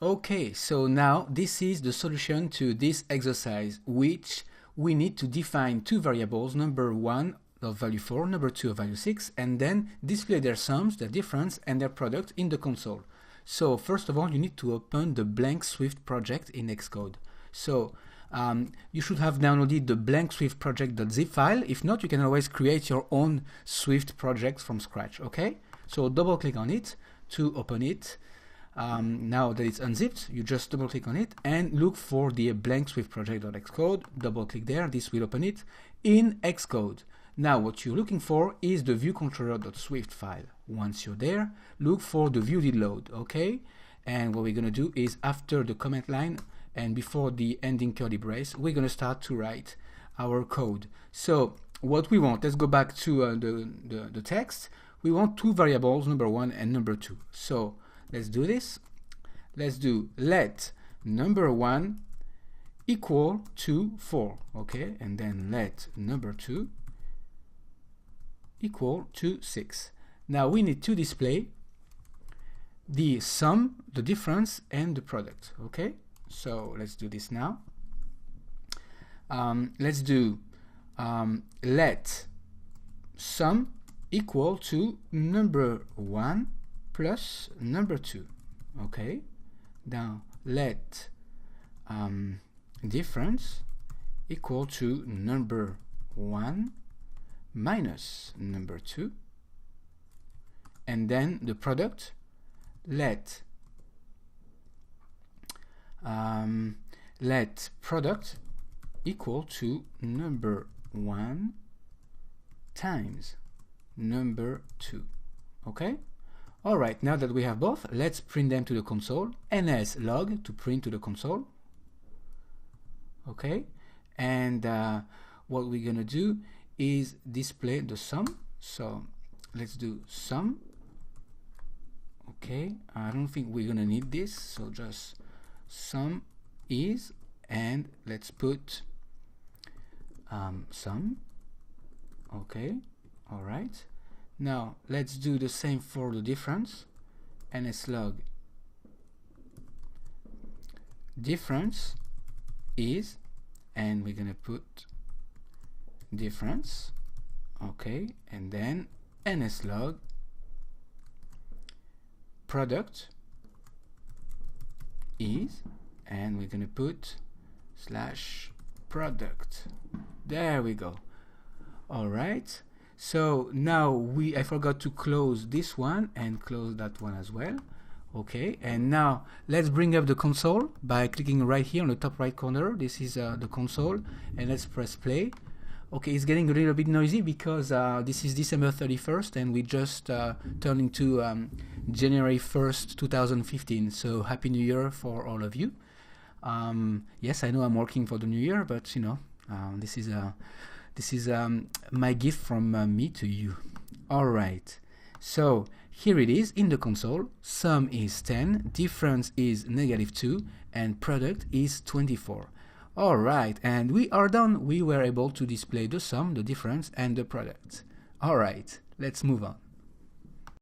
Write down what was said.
Okay, so now this is the solution to this exercise, which we need to define two variables, number 1 of value 4, number 2 of value 6, and then display their sums, their difference, and their product in the console. So first of all, you need to open the blank Swift project in Xcode. So you should have downloaded the blank Swift project.zip file. If not, you can always create your own Swift project from scratch, okay? So double click on it to open it. Now that it's unzipped, you just double click on it and look for the blank Swift project.xcode. Double click there, this will open it in Xcode. Now what you're looking for is the viewcontroller.swift file. Once you're there, look for the view did load, okay? And what we're going to do is after the comment line and before the ending curly brace, we're going to start to write our code. So what we want, let's go back to the text. We want two variables, number 1 and number 2. So let's do this. Let's do let number 1 equal to 4, okay? And then let number 2 equal to 6. Now we need to display the sum, the difference, and the product, okay? So let's do this now. Let's do let sum equal to number 1 plus number 2, okay? Now let difference equal to number 1 minus number 2, and then the product let product equal to number 1 times number 2, okay? Alright, now that we have both, let's print them to the console. ns log to print to the console, okay? And what we're gonna do is display the sum. So let's do sum, okay? I don't think we're gonna need this, so just sum is, and let's put sum, okay? All right, now let's do the same for the difference. ns log difference is, and we're gonna put difference, okay? And then ns log product is, and we're gonna put slash product. There we go. All right, so now I forgot to close this one and close that one as well, okay? And now let's bring up the console by clicking right here on the top right corner. This is the console, and let's press play. Okay, it's getting a little bit noisy because this is December 31st and we just turned into January 1st, 2015. So Happy New Year for all of you. Yes, I know I'm working for the New Year, but you know, this is my gift from me to you. All right, so here it is in the console. Sum is 10, difference is -2, and product is 24. All right, and we are done. We were able to display the sum, the difference, and the product. All right, let's move on.